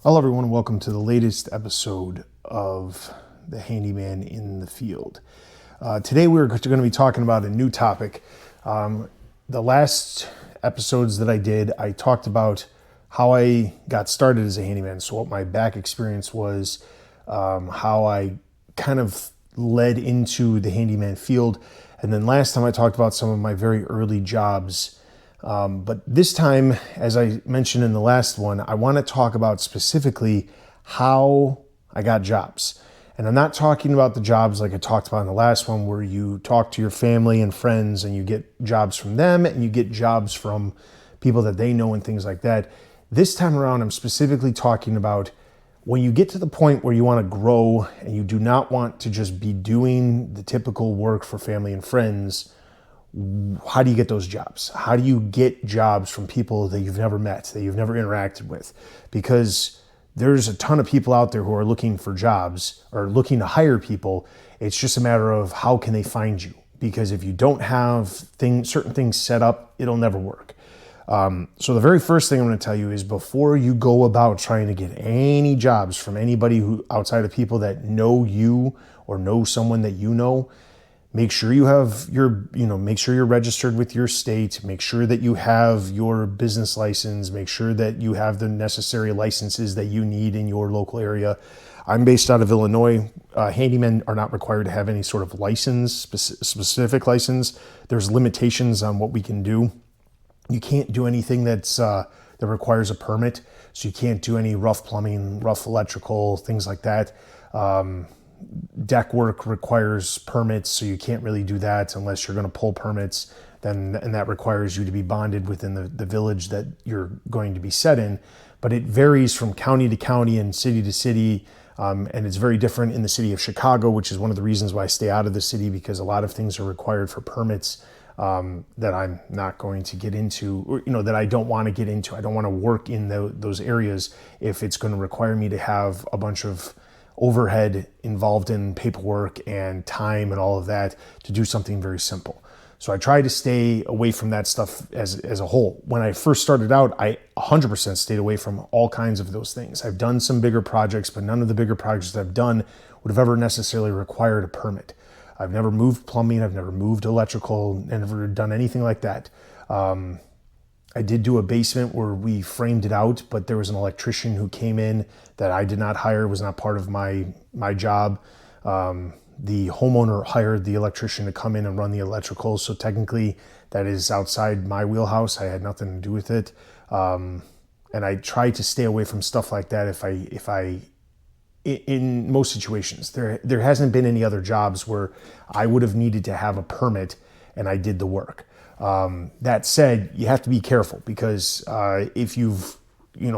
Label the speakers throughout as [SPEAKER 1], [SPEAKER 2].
[SPEAKER 1] Hello everyone, welcome to the latest episode of the Handyman in the Field. Today we're going to be talking about a new topic. The last episodes that I did, I talked about how I got started as a handyman, so what my back experience was, how I kind of led into the handyman field, and then last time I talked about some of my very early jobs. But this time, as I mentioned in the last one, I want to talk about specifically how I got jobs. And I'm not talking about the jobs like I talked about in the last one, where you talk to your family and friends and you get jobs from them and you get jobs from people that they know and things like that. This time around, I'm specifically talking about when you get to the point where you want to grow and you do not want to just be doing the typical work for family and friends. How do you get those jobs? How do you get jobs from people that you've never met, that you've never interacted with? Because there's a ton of people out there who are looking for jobs or looking to hire people. It's just a matter of how can they find you? Because if you don't have certain things set up, it'll never work. So the very first thing I'm going to tell you is before you go about trying to get any jobs from anybody who outside of people that know you or know someone that you know, make sure you have make sure you're registered with your state, make sure that you have your business license, make sure that you have the necessary licenses that you need in your local area. I'm based out of Illinois. Handymen are not required to have any sort of license, specific license. There's limitations on what we can do. You can't do anything that requires a permit. So you can't do any rough plumbing, rough electrical, things like that. Deck work requires permits, so you can't really do that unless you're going to pull permits. And that requires you to be bonded within the village that you're going to be set in. But it varies from county to county and city to city. And it's very different in the city of Chicago, which is one of the reasons why I stay out of the city, because a lot of things are required for permits that I'm not going to get into, or, that I don't want to get into. I don't want to work in those areas if it's going to require me to have a bunch of overhead involved in paperwork and time and all of that to do something very simple. So I try to stay away from that stuff as a whole. When I first started out, I 100% stayed away from all kinds of those things. I've done some bigger projects, but none of the bigger projects that I've done would have ever necessarily required a permit. I've never moved plumbing, I've never moved electrical, never done anything like that. I did do a basement where we framed it out, but there was an electrician who came in that I did not hire, was not part of my job. The homeowner hired the electrician to come in and run the electrical, so technically that is outside my wheelhouse. I had nothing to do with it. And I try to stay away from stuff like that in most situations. There hasn't been any other jobs where I would have needed to have a permit and I did the work. That said, you have to be careful because if you've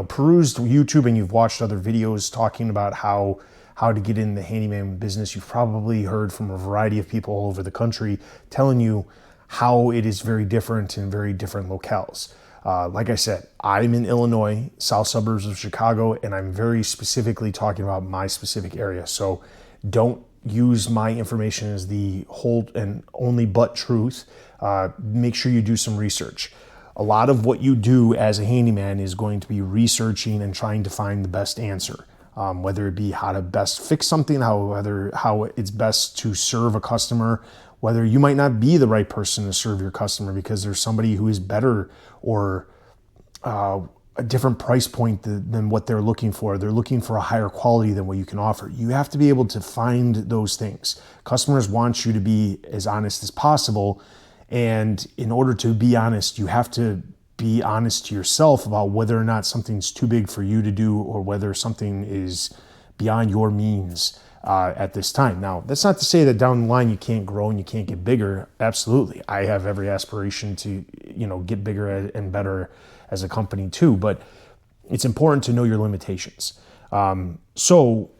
[SPEAKER 1] perused YouTube and you've watched other videos talking about how to get in the handyman business, you've probably heard from a variety of people all over the country telling you how it is very different in very different locales. Like I said, I'm in Illinois, south suburbs of Chicago, and I'm very specifically talking about my specific area. So don't use my information as the whole and only but truth. Make sure you do some research. A lot of what you do as a handyman is going to be researching and trying to find the best answer, whether it be how to best fix something, how it's best to serve a customer, whether you might not be the right person to serve your customer because there's somebody who is better or a different price point than what they're looking for. They're looking for a higher quality than what you can offer. You have to be able to find those things. Customers want you to be as honest as possible. And in order to be honest, you have to be honest to yourself about whether or not something's too big for you to do or whether something is beyond your means at this time. Now, that's not to say that down the line you can't grow and you can't get bigger. Absolutely. I have every aspiration to, get bigger and better as a company too, but it's important to know your limitations. So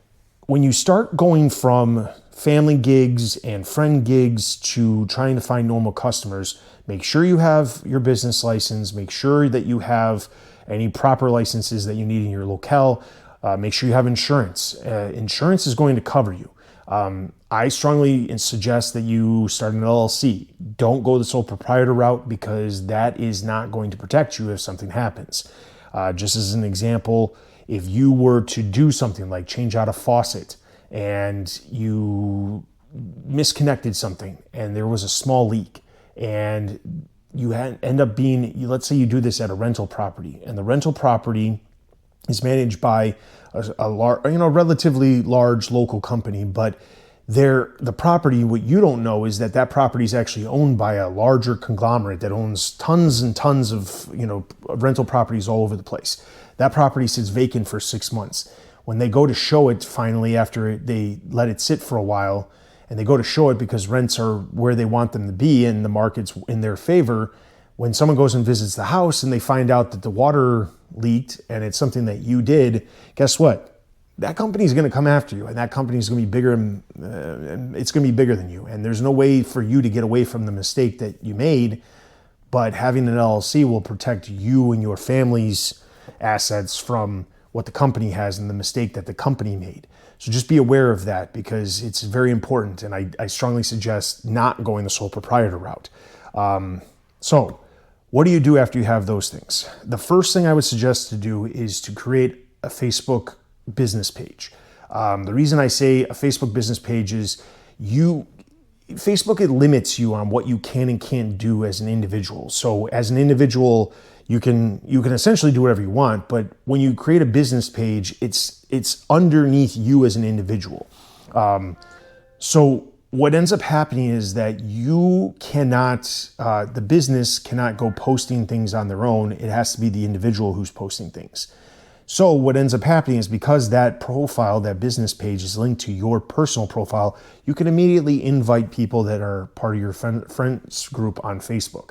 [SPEAKER 1] when you start going from family gigs and friend gigs to trying to find normal customers, make sure you have your business license, make sure that you have any proper licenses that you need in your locale. Make sure you have insurance. Insurance is going to cover you. I strongly suggest that you start an LLC. Don't go the sole proprietor route because that is not going to protect you if something happens. Just as an example, if you were to do something like change out a faucet and you misconnected something and there was a small leak, and you end up being, let's say you do this at a rental property, and the rental property is managed by a relatively large local company, but the property, what you don't know is that property is actually owned by a larger conglomerate that owns tons and tons of rental properties all over the place. That property sits vacant for 6 months. When they go to show it finally, after they let it sit for a while, and they go to show it because rents are where they want them to be and the market's in their favor, when someone goes and visits the house and they find out that the water leaked and it's something that you did, guess what? That company is going to come after you, and that company is going to be bigger, and it's going to be bigger than you. And there's no way for you to get away from the mistake that you made, but having an LLC will protect you and your family's assets from what the company has and the mistake that the company made. So just be aware of that, because it's very important, and I strongly suggest not going the sole proprietor route. So what do you do after you have those things? The first thing I would suggest to do is to create a Facebook business page. The reason I say a Facebook business page is Facebook, it limits you on what you can and can't do as an individual. So as an individual, you can essentially do whatever you want, but when you create a business page, it's underneath you as an individual. So what ends up happening is that you cannot, the business cannot go posting things on their own. It has to be the individual who's posting things. So what ends up happening is, because that profile, that business page, is linked to your personal profile, you can immediately invite people that are part of your friends group on Facebook.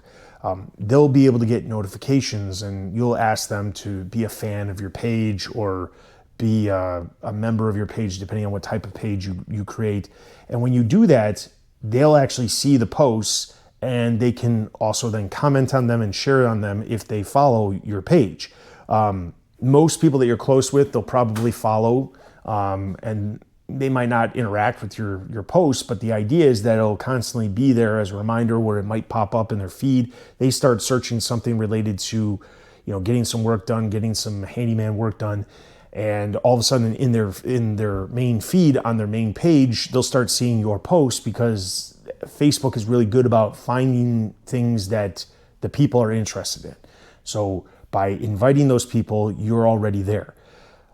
[SPEAKER 1] They'll be able to get notifications, and you'll ask them to be a fan of your page or be a member of your page, depending on what type of page you create. And when you do that, they'll actually see the posts, and they can also then comment on them and share on them if they follow your page. Most people that you're close with, they'll probably follow, and they might not interact with your posts, but the idea is that it'll constantly be there as a reminder, where it might pop up in their feed. They start searching something related to, getting some work done, getting some handyman work done, and all of a sudden in their main feed on their main page, they'll start seeing your posts, because Facebook is really good about finding things that the people are interested in. So by inviting those people, you're already there.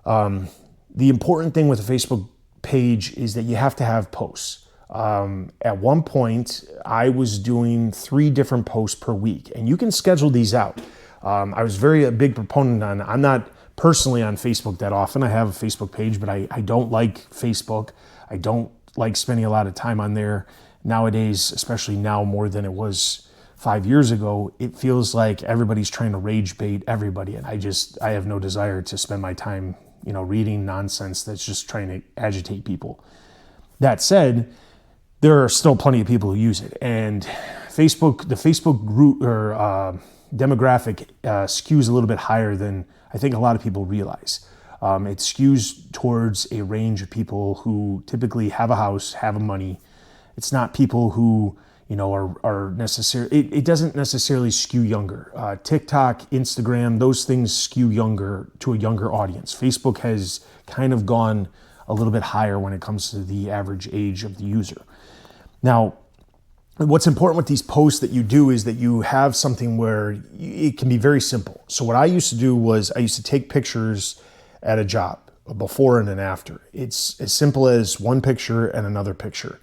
[SPEAKER 1] The important thing with a Facebook page is that you have to have posts. At one point, I was doing 3 different posts per week, and you can schedule these out. I was a big proponent on, I'm not personally on Facebook that often. I have a Facebook page, but I don't like Facebook. I don't like spending a lot of time on there. Nowadays, especially now more than it was 5 years ago, it feels like everybody's trying to rage bait everybody. And I have no desire to spend my time, reading nonsense that's just trying to agitate people. That said, there are still plenty of people who use it. And the Facebook group or demographic skews a little bit higher than I think a lot of people realize. It skews towards a range of people who typically have a house, have money. It's not people who are necessarily, it doesn't necessarily skew younger. TikTok, Instagram, those things skew younger to a younger audience. Facebook has kind of gone a little bit higher when it comes to the average age of the user. Now, what's important with these posts that you do is that you have something where it can be very simple. So what I used to do was I used to take pictures at a job, a before and an after. It's as simple as one picture and another picture.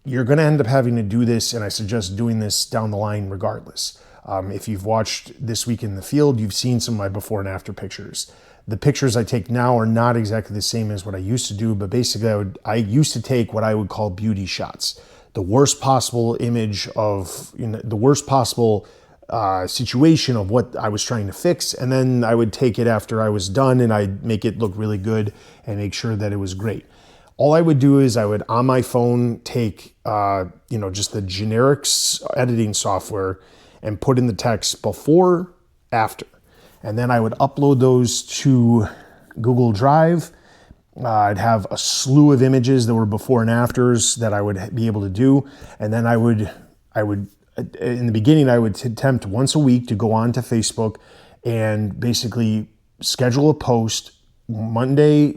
[SPEAKER 1] You're going to end up having to do this, and I suggest doing this down the line regardless. If you've watched This Week in the Field, you've seen some of my before and after pictures. The pictures I take now are not exactly the same as what I used to do, but basically I used to take what I would call beauty shots. The worst possible image of, the worst possible situation of what I was trying to fix, and then I would take it after I was done, and I'd make it look really good and make sure that it was great. All I would do is I would, on my phone, take, just the generic editing software and put in the text before, after. And then I would upload those to Google Drive. I'd have a slew of images that were before and afters that I would be able to do. And then I would, in the beginning, I would attempt once a week to go on to Facebook and basically schedule a post Monday,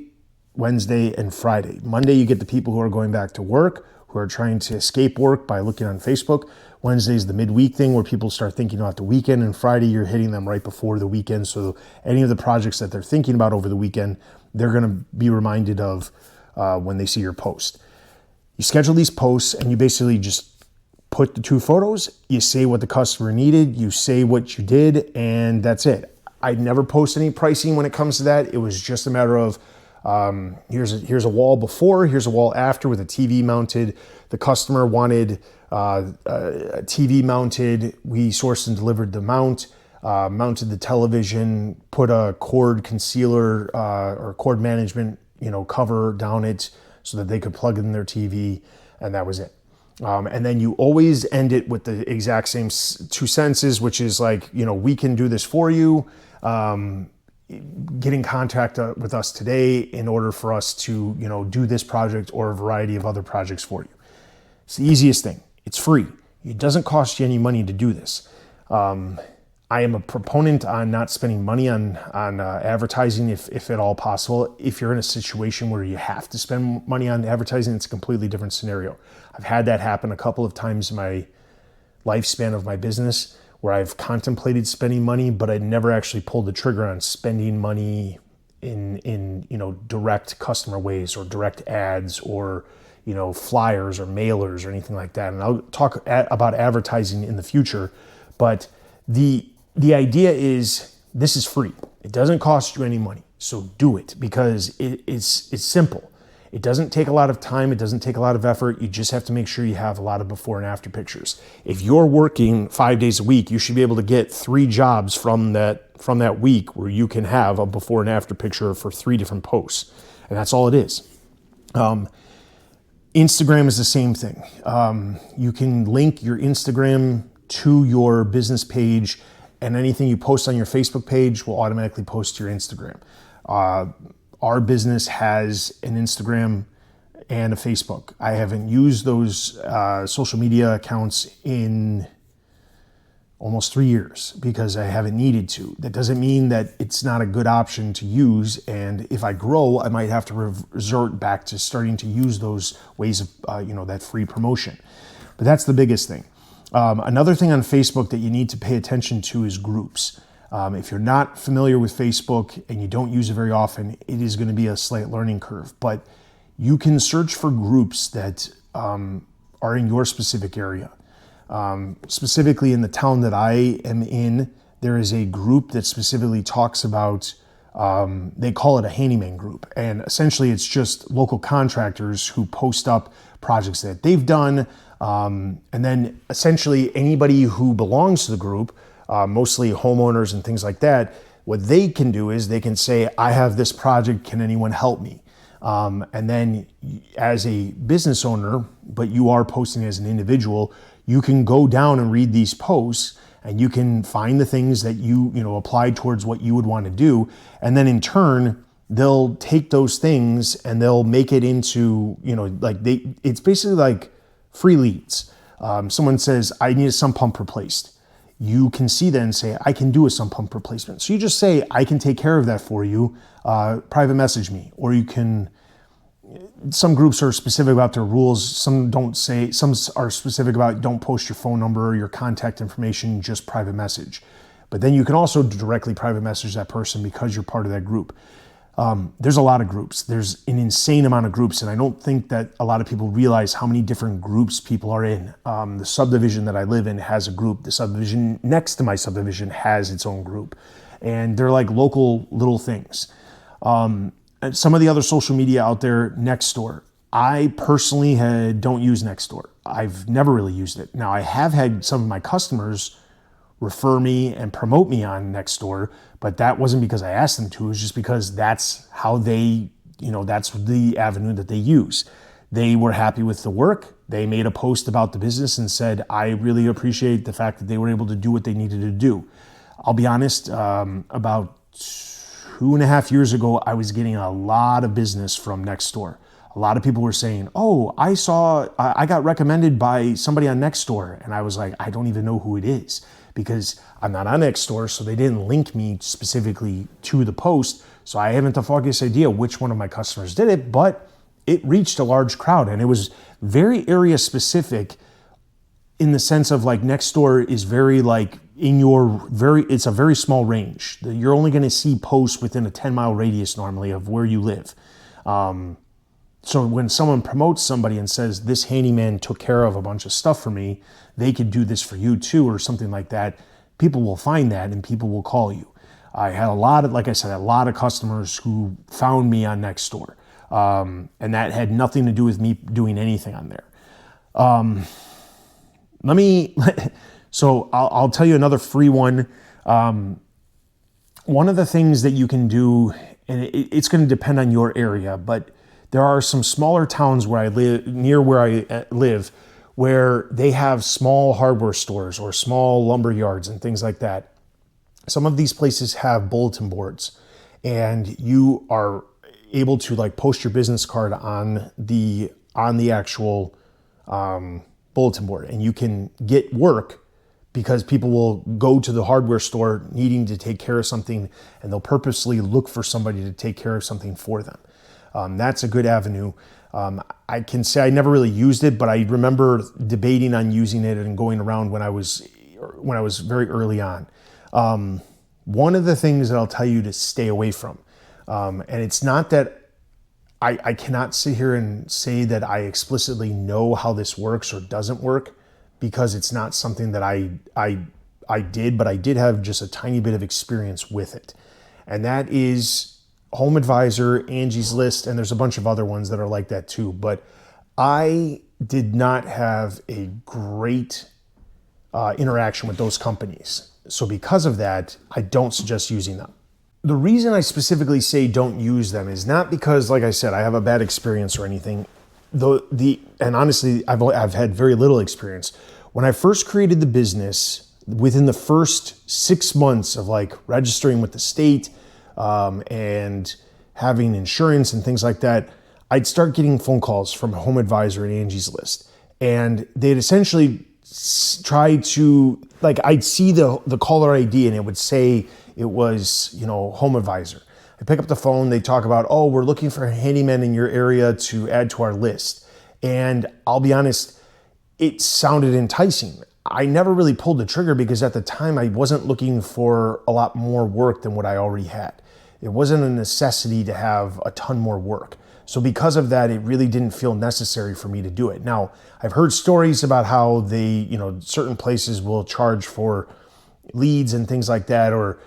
[SPEAKER 1] Wednesday, and Friday. Monday, you get the people who are going back to work, who are trying to escape work by looking on Facebook. Wednesday is the midweek thing where people start thinking about the weekend, and Friday, you're hitting them right before the weekend. So any of the projects that they're thinking about over the weekend, they're going to be reminded of when they see your post. You schedule these posts and you basically just put the 2 photos, you say what the customer needed, you say what you did, and that's it. I never post any pricing when it comes to that. It was just a matter of here's a wall before, here's a wall after with a TV mounted. The customer wanted a TV mounted. We sourced and delivered the mount, mounted the television, put a cord concealer or cord management, cover down it so that they could plug in their TV, and that was it. And then you always end it with the exact same 2 sentences, which is like, we can do this for you. Get in contact with us today in order for us to, do this project or a variety of other projects for you. It's the easiest thing. It's free. It doesn't cost you any money to do this. I am a proponent on not spending money on advertising if at all possible. If you're in a situation where you have to spend money on advertising, it's a completely different scenario. I've had that happen a couple of times in my lifespan of my business where I've contemplated spending money, but I never actually pulled the trigger on spending money in direct customer ways or direct ads or flyers or mailers or anything like that. And I'll talk about advertising in the future, but the idea is this is free. It doesn't cost you any money, so do it because it's simple. It doesn't take a lot of time. It doesn't take a lot of effort. You just have to make sure you have a lot of before and after pictures. If you're working 5 days a week, you should be able to get 3 jobs from that week where you can have a before and after picture for 3 different posts. And that's all it is. Instagram is the same thing. You can link your Instagram to your business page, and anything you post on your Facebook page will automatically post to your Instagram. Our business has an Instagram and a Facebook. I haven't used those social media accounts in almost 3 years because I haven't needed to. That doesn't mean that it's not a good option to use. And if I grow, I might have to resort back to starting to use those ways of, that free promotion. But that's the biggest thing. Another thing on Facebook that you need to pay attention to is groups. If you're not familiar with Facebook and you don't use it very often, it is going to be a slight learning curve. But you can search for groups that are in your specific area. Specifically in the town that I am in, there is a group that specifically talks about, they call it a Handyman group. And essentially it's just local contractors who post up projects that they've done. And then essentially anybody who belongs to the group, mostly homeowners and things like that, what they can do is they can say, I have this project, can anyone help me? And then as a business owner, but you are posting as an individual, you can go down and read these posts and you can find the things that you apply towards what you would want to do. And then in turn, they'll take those things and they'll make it into, it's basically like free leads. Someone says, I need a sump pump replaced. You can see that and say, I can do a sump pump replacement. So you just say, I can take care of that for you. Private message me. Or you can, some groups are specific about their rules. Some don't say, some are specific about don't post your phone number or your contact information, just private message. But then you can also directly private message that person because you're part of that group. There's a lot of groups. There's an insane amount of groups, and I don't think that a lot of people realize how many different groups people are in. The subdivision that I live in has a group. The subdivision next to my subdivision has its own group, and they're like local little things. And some of the other social media out there, Nextdoor. I personally don't use Nextdoor. I've never really used it. Now, I have had some of my customers refer me and promote me on Nextdoor, but that wasn't because I asked them to. It was just because that's how they, that's the avenue that they use. They were happy with the work. They made a post about the business and said, I really appreciate the fact that they were able to do what they needed to do. I'll be honest, about 2.5 years ago, I was getting a lot of business from Nextdoor. A lot of people were saying, oh, I got recommended by somebody on Nextdoor. And I was like, I don't even know who it is. because I'm not on Nextdoor, so they didn't link me specifically to the post. So I haven't the foggiest idea which one of my customers did it, but it reached a large crowd, and it was very area specific in the sense of like Nextdoor is very like it's a very small range. You're only going to see posts within a 10-mile radius normally of where you live. So when someone promotes somebody and says, this handyman took care of a bunch of stuff for me, they could do this for you too, or something like that, people will find that and people will call you. I had a lot of customers who found me on Nextdoor. And that had nothing to do with me doing anything on there. So I'll tell you another free one. One of the things that you can do, and it's going to depend on your area, but there are some smaller towns where I live, near where I live, where they have small hardware stores or small lumber yards and things like that. Some of these places have bulletin boards, and you are able to like post your business card on the actual bulletin board, and you can get work because people will go to the hardware store needing to take care of something, and they'll purposely look for somebody to take care of something for them. That's a good avenue. I can say I never really used it, but I remember debating on using it and going around when I was very early on. One of the things that I'll tell you to stay away from, and it's not that I cannot sit here and say that I explicitly know how this works or doesn't work, because it's not something that I did, but I did have just a tiny bit of experience with it. And that is Home Advisor, Angie's List, and there's a bunch of other ones that are like that too. But I did not have a great interaction with those companies. So because of that, I don't suggest using them. The reason I specifically say don't use them is not because, like I said, I have a bad experience or anything. And honestly, I've had very little experience. When I first created the business, within the first 6 months of like registering with the state and having insurance and things like that, I'd start getting phone calls from Home Advisor and Angie's List. And they'd essentially try to, like, I'd see the caller ID and it would say it was, Home Advisor. I pick up the phone, they talk about, oh, we're looking for a handyman in your area to add to our list. And I'll be honest, it sounded enticing. I never really pulled the trigger because at the time I wasn't looking for a lot more work than what I already had. It wasn't a necessity to have a ton more work. So because of that, it really didn't feel necessary for me to do it. Now, I've heard stories about how certain places will charge for leads and things like that, or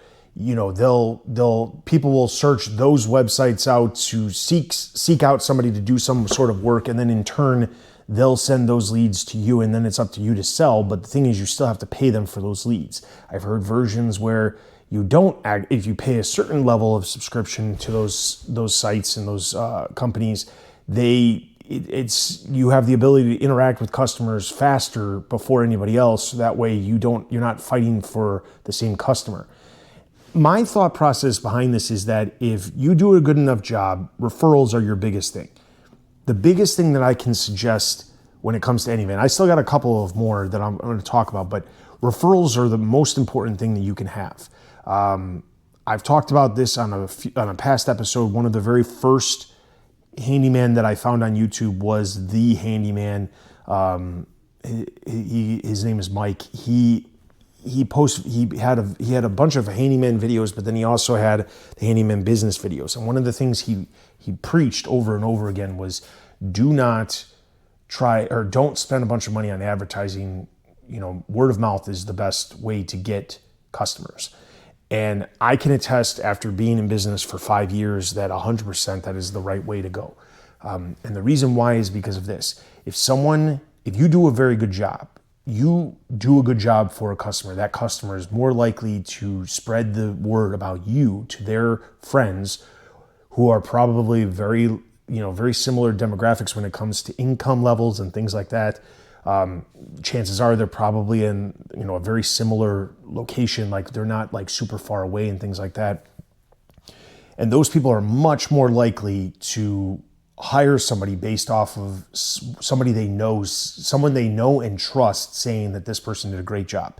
[SPEAKER 1] people will search those websites out to seek out somebody to do some sort of work, and then in turn they'll send those leads to you, and then it's up to you to sell. But the thing is, you still have to pay them for those leads. I've heard versions where you don't if you pay a certain level of subscription to those sites and those companies, you have the ability to interact with customers faster before anybody else. So that way you're not fighting for the same customer. My thought process behind this is that if you do a good enough job, referrals are your biggest thing. The biggest thing that I can suggest when it comes to Handyman, I still got a couple of more that I'm going to talk about, but referrals are the most important thing that you can have. I've talked about this on a past episode. One of the very first handyman that I found on YouTube was the Handyman. His name is Mike. He had a bunch of handyman videos, but then he also had the handyman business videos. And one of the things he preached over and over again was, do not try, or don't spend a bunch of money on advertising. Word of mouth is the best way to get customers. And I can attest, after being in business for 5 years, that 100% that is the right way to go. And the reason why is because of this. If you do a very good job, you do a good job for a customer, that customer is more likely to spread the word about you to their friends who are probably very similar demographics when it comes to income levels and things like that. Chances are they're probably in a very similar location, like they're not like super far away and things like that. And those people are much more likely to hire somebody based off of someone they know and trust saying that this person did a great job.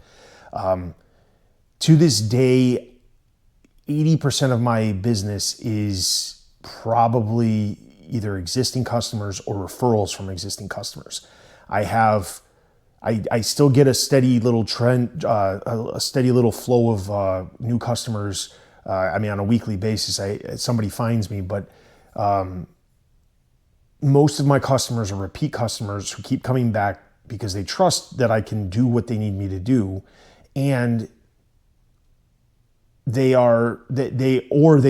[SPEAKER 1] To this day, 80% of my business is probably either existing customers or referrals from existing customers. I still get a steady little trend, a steady little flow of new customers. On a weekly basis, somebody finds me, but most of my customers are repeat customers who keep coming back because they trust that I can do what they need me to do, and they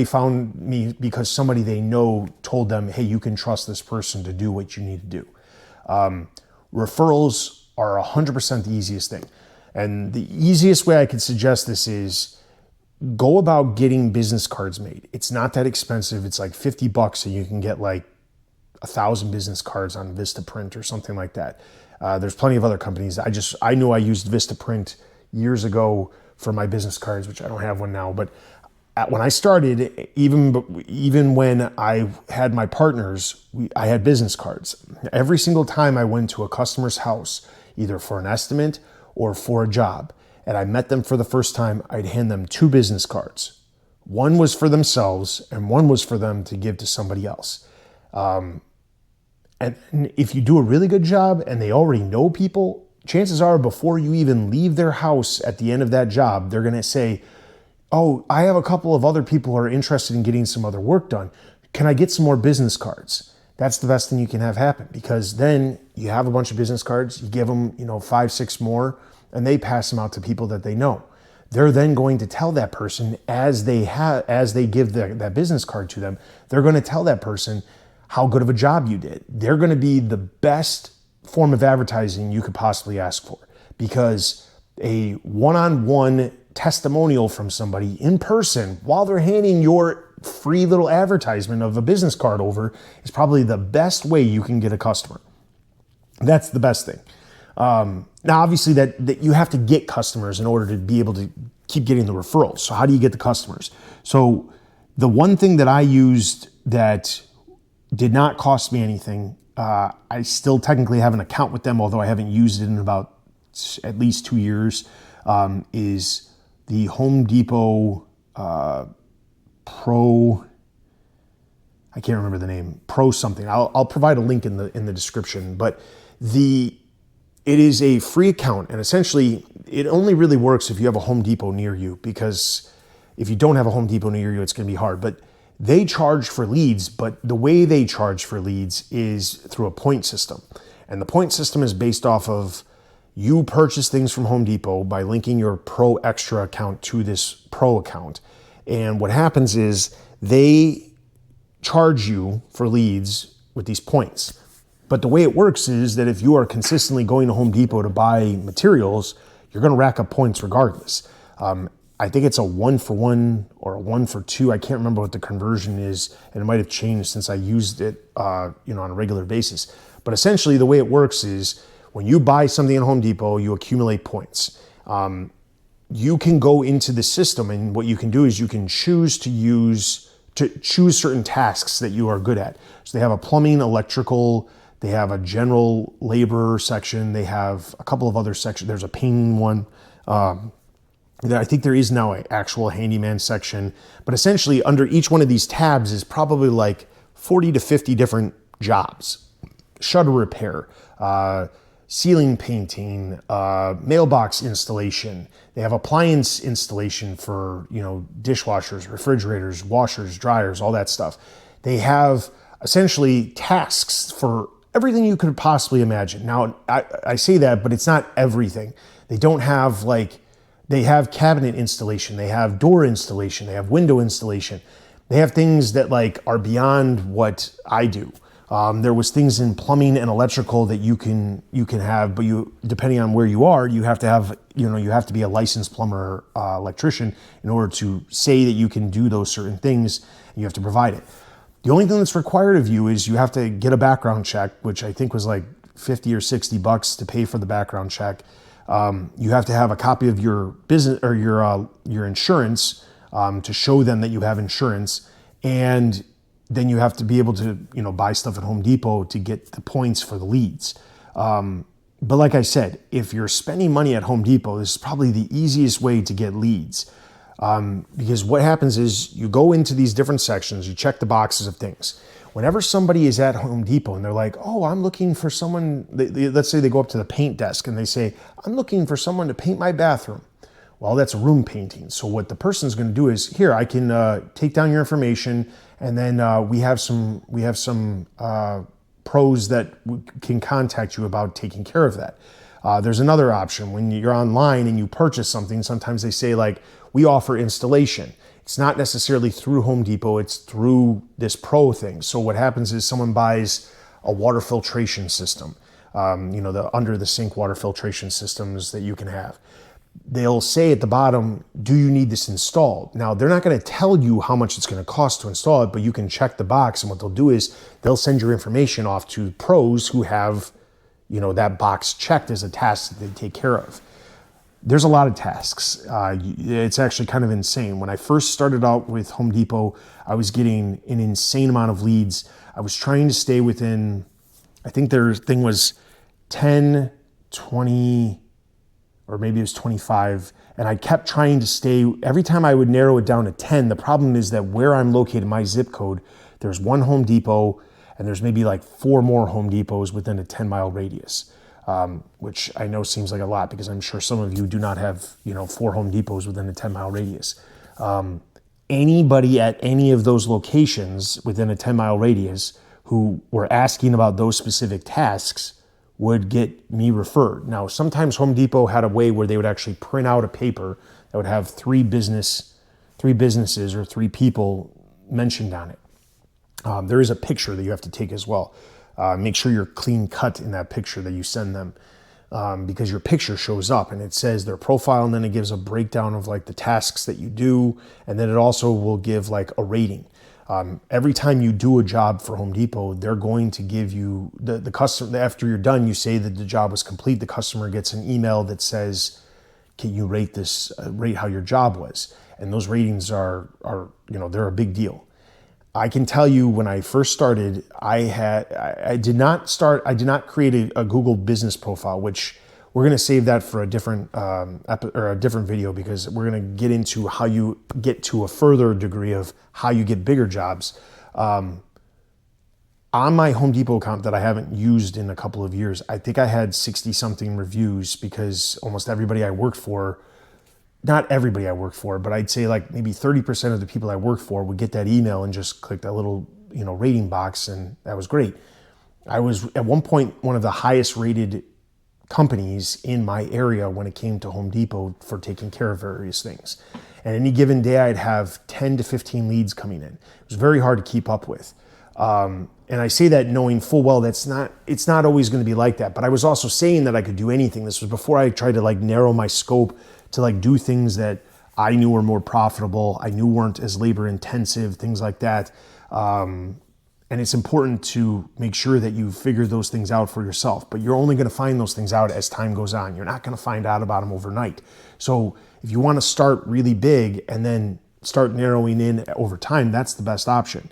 [SPEAKER 1] found me because somebody they know told them, hey, you can trust this person to do what you need to do. Referrals are 100% the easiest thing. And the easiest way I could suggest this is go about getting business cards made. It's not that expensive. It's like $50 and you can get like 1,000 business cards on Vistaprint or something like that. There's plenty of other companies. I knew I used Vistaprint years ago for my business cards, which I don't have one now. But when I started, even when I had my partners, I had business cards. Every single time I went to a customer's house, either for an estimate or for a job, and I met them for the first time, I'd hand them 2 business cards. One was for themselves and one was for them to give to somebody else. And if you do a really good job and they already know people, chances are before you even leave their house at the end of that job, they're going to say, oh, I have a couple of other people who are interested in getting some other work done. Can I get some more business cards? That's the best thing you can have happen, because then you have a bunch of business cards, you give them, 5, 6 more, and they pass them out to people that they know. They're then going to tell that person as they give that business card to them, they're going to tell that person how good of a job you did. They're going to be the best form of advertising you could possibly ask for, because a one-on-one testimonial from somebody in person while they're handing your free little advertisement of a business card over is probably the best way you can get a customer. That's the best thing. Now, obviously that you have to get customers in order to be able to keep getting the referrals. So how do you get the customers? So the one thing that I used that did not cost me anything, I still technically have an account with them, although I haven't used it in about at least 2 years, is the Home Depot Pro, I can't remember the name, Pro something. I'll provide a link in the description, but it is a free account, and essentially it only really works if you have a Home Depot near you, because if you don't have a Home Depot near you, it's going to be hard. But they charge for leads, but the way they charge for leads is through a point system. And the point system is based off of you purchase things from Home Depot by linking your Pro Extra account to this Pro account. And what happens is they charge you for leads with these points. But the way it works is that if you are consistently going to Home Depot to buy materials, you're going to rack up points regardless. I think it's a 1-for-1 or a 1-for-2. I can't remember what the conversion is, and it might have changed since I used it, on a regular basis. But essentially, the way it works is when you buy something at Home Depot, you accumulate points. You can go into the system, and what you can do is you can choose certain tasks that you are good at. So they have a plumbing, electrical, they have a general labor section, they have a couple of other sections. There's a painting one. I think there is now an actual handyman section, but essentially under each one of these tabs is probably like 40 to 50 different jobs. Shutter repair, ceiling painting, mailbox installation. They have appliance installation for, dishwashers, refrigerators, washers, dryers, all that stuff. They have essentially tasks for everything you could possibly imagine. Now, I say that, but it's not everything. They don't have they have cabinet installation, they have door installation, they have window installation. They have things that are beyond what I do. There was things in plumbing and electrical that you can have, but depending on where you are, you have to have, you have to be a licensed plumber, electrician in order to say that you can do those certain things, and you have to provide it. The only thing that's required of you is you have to get a background check, which I think was like $50 or $60 to pay for the background check. You have to have a copy of your business or your insurance to show them that you have insurance, and then you have to be able to buy stuff at Home Depot to get the points for the leads. But like I said, if you're spending money at Home Depot, this is probably the easiest way to get leads. Because what happens is you go into these different sections, you check the boxes of things. Whenever somebody is at Home Depot and they're like, oh, I'm looking for someone, let's say they go up to the paint desk and they say, I'm looking for someone to paint my bathroom. Well, that's a room painting. So what the person's going to do is, here, I can take down your information, and then we have some pros that can contact you about taking care of that. There's another option. When you're online and you purchase something, sometimes they say, like, we offer installation. It's not necessarily through Home Depot, it's through this pro thing. So what happens is someone buys a water filtration system, the under the sink water filtration systems that you can have. They'll say at the bottom, do you need this installed? Now, they're not going to tell you how much it's going to cost to install it, but you can check the box, and what they'll do is they'll send your information off to pros who have, that box checked as a task that they take care of. There's a lot of tasks. It's actually kind of insane. When I first started out with Home Depot, I was getting an insane amount of leads. I was trying to stay within, I think their thing was 10, 20, or maybe it was 25. And I kept trying to stay, every time I would narrow it down to 10, the problem is that where I'm located, my zip code, there's one Home Depot and there's maybe like 4 more Home Depots within a 10-mile radius. Which I know seems like a lot because I'm sure some of you do not have, 4 Home Depots within a 10-mile radius. Anybody at any of those locations within a 10-mile radius who were asking about those specific tasks would get me referred. Now, sometimes Home Depot had a way where they would actually print out a paper that would have 3 businesses or 3 people mentioned on it. There is a picture that you have to take as well. Make sure you're clean cut in that picture that you send them, because your picture shows up and it says their profile, and then it gives a breakdown of like the tasks that you do, and then it also will give like a rating. Every time you do a job for Home Depot, they're going to give you the customer, after you're done, you say that the job was complete, the customer gets an email that says, can you rate this, rate how your job was? And those ratings are they're a big deal. I can tell you when I first started, I did not create a Google business profile, which we're going to save that for a different a different video, because we're going to get into how you get to a further degree of how you get bigger jobs. On my Home Depot account that I haven't used in a couple of years, I think I had 60 something reviews, because almost everybody I worked for, not everybody I work for, but I'd say like maybe 30% of the people I work for would get that email and just click that little, rating box, and that was great. I was at one point one of the highest rated companies in my area when it came to Home Depot for taking care of various things. And any given day I'd have 10 to 15 leads coming in. It was very hard to keep up with. And I say that knowing full well it's not always going to be like that. But I was also saying that I could do anything. This was before I tried to like narrow my scope to like do things that I knew were more profitable, I knew weren't as labor intensive, things like that. And it's important to make sure that you figure those things out for yourself, but you're only going to find those things out as time goes on. You're not going to find out about them overnight. So if you want to start really big and then start narrowing in over time, that's the best option.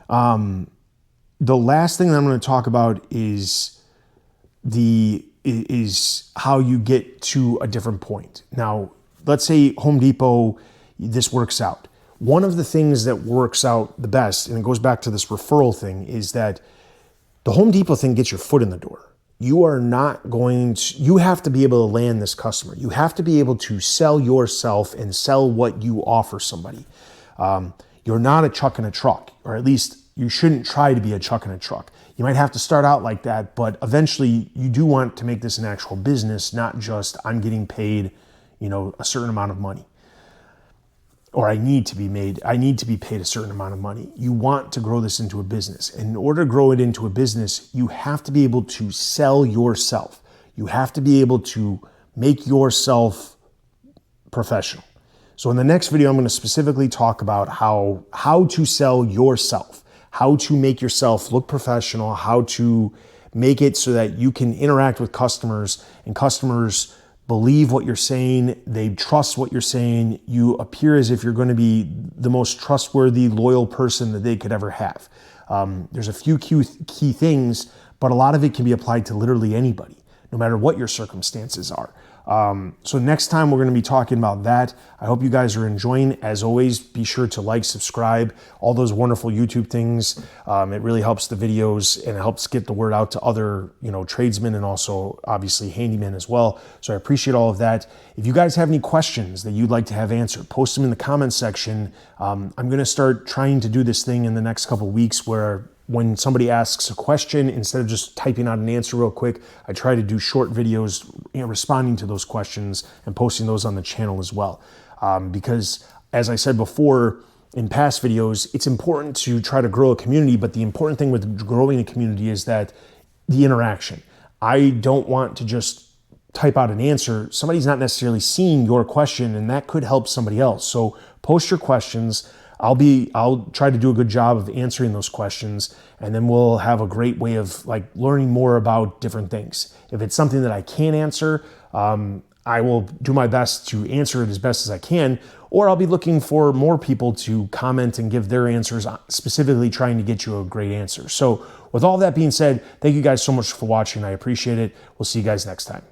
[SPEAKER 1] The last thing that I'm going to talk about is how you get to a different point. Now, let's say Home Depot, this works out. One of the things that works out the best, and it goes back to this referral thing, is that the Home Depot thing gets your foot in the door. You have to be able to land this customer. You have to be able to sell yourself and sell what you offer somebody. You're not a chuck in a truck, or at least you shouldn't try to be a chuck in a truck. You might have to start out like that, but eventually you do want to make this an actual business, not just I'm getting paid, a certain amount of money, or I need to be paid a certain amount of money. You want to grow this into a business. And in order to grow it into a business, you have to be able to sell yourself. You have to be able to make yourself professional. So in the next video, I'm going to specifically talk about how to sell yourself, how to make yourself look professional, how to make it so that you can interact with customers and customers believe what you're saying, they trust what you're saying, you appear as if you're going to be the most trustworthy, loyal person that they could ever have. There's a few key things, but a lot of it can be applied to literally anybody. no matter what your circumstances are. So next time we're going to be talking about that. I hope you guys are enjoying. As always, be sure to like, subscribe, all those wonderful YouTube things. It really helps the videos and it helps get the word out to other, tradesmen and also obviously handymen as well. So I appreciate all of that. If you guys have any questions that you'd like to have answered, post them in the comments section. I'm going to start trying to do this thing in the next couple of weeks where when somebody asks a question, instead of just typing out an answer real quick, I try to do short videos, responding to those questions and posting those on the channel as well. Because as I said before in past videos, it's important to try to grow a community, but the important thing with growing a community is that the interaction. I don't want to just type out an answer. Somebody's not necessarily seeing your question and that could help somebody else. So post your questions. I'll try to do a good job of answering those questions, and then we'll have a great way of learning more about different things. If it's something that I can't answer, I will do my best to answer it as best as I can, or I'll be looking for more people to comment and give their answers, specifically trying to get you a great answer. So with all that being said, thank you guys so much for watching. I appreciate it. We'll see you guys next time.